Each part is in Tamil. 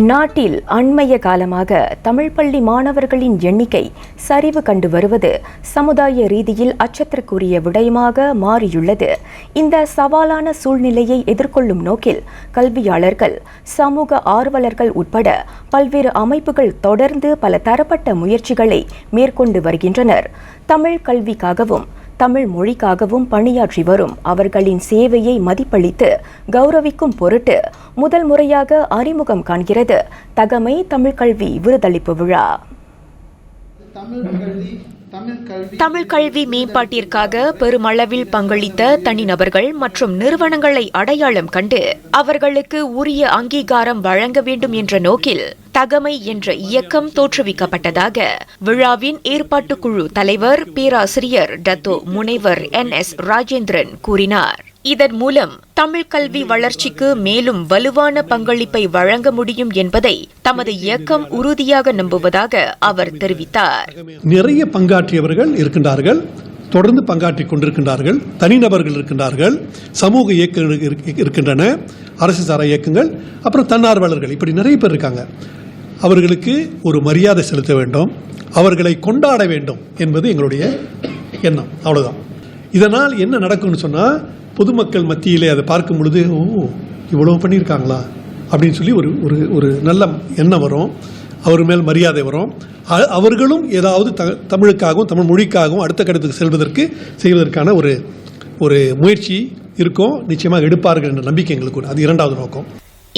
நாட்டில் அண்மைய காலமாக தமிழ் பள்ளி மாணவர்களின் எண்ணிக்கை சரிவு கண்டு வருவது சமுதாய ரீதியில் அச்சத்திற்குரிய விடயமாக மாறியுள்ளது. இந்த சவாலான சூழ்நிலையை எதிர்கொள்ளும் நோக்கில் கல்வியாளர்கள், சமூக ஆர்வலர்கள் உட்பட பல்வேறு அமைப்புகள் தொடர்ந்து பல தரப்பட்ட முயற்சிகளை மேற்கொண்டு வருகின்றனர். தமிழ் கல்விக்காகவும் தமிழ் மொழிக்காகவும் பணியாற்றி வரும் அவர்களின் சேவையை மதிப்பளித்து கௌரவிக்கும் பொருட்டு முதல் முறையாக அறிமுகம் காண்கிறது தகமை தமிழ் கல்வி விருதளிப்பு விழா. தமிழ் கல்வி மேம்பாட்டிற்காக பெருமளவில் பங்களித்த தனிநபர்கள் மற்றும் நிறுவனங்களை அடையாளம் கண்டு அவர்களுக்கு உரிய அங்கீகாரம் வழங்க வேண்டும் என்ற நோக்கில் தகமை என்ற இயக்கம் தோற்றுவிக்கப்பட்டதாக விழாவின் ஏற்பாட்டுக்குழு தலைவர் பேராசிரியர் டத்தோ முனைவர் NS ராஜேந்திரன் கூறினார். இதன் மூலம் தமிழ் கல்வி வளர்ச்சிக்கு மேலும் வலுவான பங்களிப்பை வழங்க முடியும் என்பதை தமது இயக்கம் உறுதியாக நம்புவதாக அவர் தெரிவித்தார். நிறைய பங்காற்றியவர்கள் இருக்கின்றார்கள், தொடர்ந்து பங்காற்றிக் கொண்டிருக்கின்றார்கள். தனிநபர்கள் இருக்கின்றார்கள், சமூக இயக்கங்கள் இருக்கின்றன, அரசு சாரா இயக்கங்கள், அப்புறம் தன்னார்வலர்கள், இப்படி நிறைய பேர் இருக்காங்க. அவர்களுக்கு ஒரு மரியாதை செலுத்த வேண்டும், அவர்களை கொண்டாட வேண்டும் என்பது எங்களுடைய எண்ணம். அவ்வளவுதான். இதனால் என்ன நடக்கும்னு சொன்னா, பொதுமக்கள் மத்தியிலே அதை பார்க்கும் பொழுது இவ்வளவு பண்ணியிருக்காங்களா அப்படின்னு சொல்லி ஒரு நல்ல எண்ணம் வரும், அவர் மேல் மரியாதை வரும். அவர்களும் ஏதாவது தமிழுக்காகவும் தமிழ் மொழிக்காகவும் அடுத்த கட்டத்துக்கு செய்வதற்கான ஒரு முயற்சி இருக்கும், நிச்சயமாக எடுப்பார்கள் என்ற நம்பிக்கை எங்களுக்கு. அது இரண்டாவது நோக்கம்.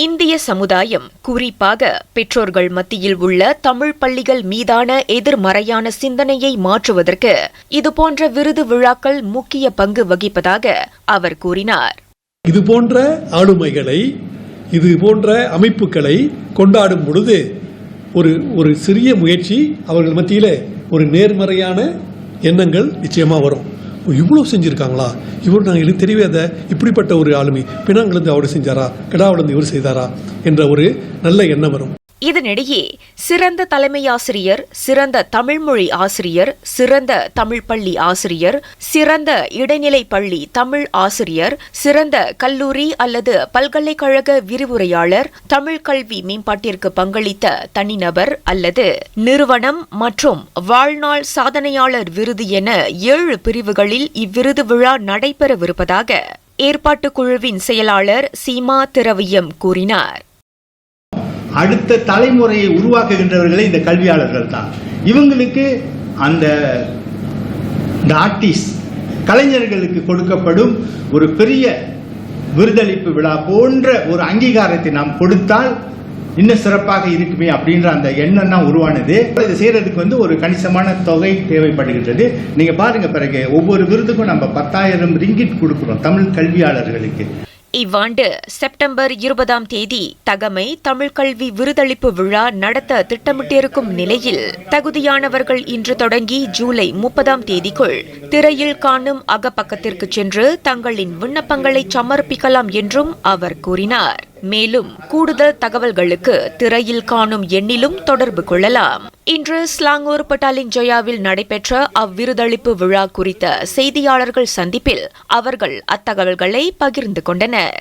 இந்திய சமுதாயம், குறிப்பாக பெற்றோர்கள் மத்தியில் உள்ள தமிழ் பள்ளிகள் மீதான எதிர்மறையான சிந்தனையை மாற்றுவதற்கு இதுபோன்ற விருது விழாக்கள் முக்கிய பங்கு வகிப்பதாக அவர் கூறினார். இதுபோன்ற ஆளுமைகளை, இதுபோன்ற அமைப்புகளை கொண்டாடும் பொழுது ஒரு சிறிய முயற்சி அவர்கள் மத்தியில் ஒரு நேர்மறையான எண்ணங்கள் நிச்சயமா வரும். இவ்வளவு செஞ்சிருக்காங்களா, இவர் நாங்கள் எனக்கு தெரியவே இப்படிப்பட்ட ஒரு ஆளுமை, பினாங்கிலிருந்து அவர் செஞ்சாரா, கெடாவிலிருந்து இவர் செய்தாரா என்ற ஒரு நல்ல எண்ணம் வரும். இதனிடையே சிறந்த தலைமை ஆசிரியர், சிறந்த தமிழ்மொழி ஆசிரியர், சிறந்த தமிழ் பள்ளி ஆசிரியர், சிறந்த இடைநிலை பள்ளி தமிழ் ஆசிரியர், சிறந்த கல்லூரி அல்லது பல்கலைக்கழக விரிவுரையாளர், தமிழ் கல்வி மேம்பாட்டிற்கு பங்களித்த தனிநபர் அல்லது நிறுவனம் மற்றும் வாழ்நாள் சாதனையாளர் விருது என 7 பிரிவுகளில் இவ்விருது விழா நடைபெறவிருப்பதாக ஏற்பாட்டுக்குழுவின் செயலாளர் சீமா திரவியம் கூறினார். அடுத்த தலைமுறையை உருவாக்குகின்றவர்களே இந்த கல்வியாளர்கள் தான். இவங்களுக்கு அந்த ஆர்டிஸ்ட் கலைஞர்களுக்கு கொடுக்கப்படும் ஒரு பெரிய விருதளிப்பு விழா போன்ற ஒரு அங்கீகாரத்தை நாம் கொடுத்தால் இன்னும் சிறப்பாக இருக்குமே அப்படின்ற அந்த எண்ணம் தான் உருவானது. இதை செய்யறதுக்கு ஒரு கணிசமான தொகை தேவைப்படுகின்றது. நீங்க பாருங்க, பிறகு ஒவ்வொரு விருதுக்கும் நம்ம 10,000 ரிங்கிட் கொடுக்கிறோம் தமிழ் கல்வியாளர்களுக்கு. இவ்வாண்டு செப்டம்பர் 20ஆம் தேதி தகமை தமிழ் கல்வி விருதளிப்பு விழா நடத்த திட்டமிட்டிருக்கும் நிலையில் தகுதியானவர்கள் இன்று தொடங்கி ஜூலை 30ஆம் தேதிக்குள் திரையில் காணும் அகப்பக்கத்திற்கு சென்று தங்களின் விண்ணப்பங்களை சமர்ப்பிக்கலாம் என்றும் அவர் கூறினார். மேலும் கூடுதல் தகவல்களுக்கு திரையில் காணும் எண்ணிலும் தொடர்பு கொள்ளலாம். இன்று ஸ்லாங்கூர் பட்டாலிங் ஜயாவில் நடைபெற்ற அவ்விருதளிப்பு விழா குறித்த செய்தியாளர்கள் சந்திப்பில் அவர்கள் அத்தகவல்களை பகிர்ந்து கொண்டனர்.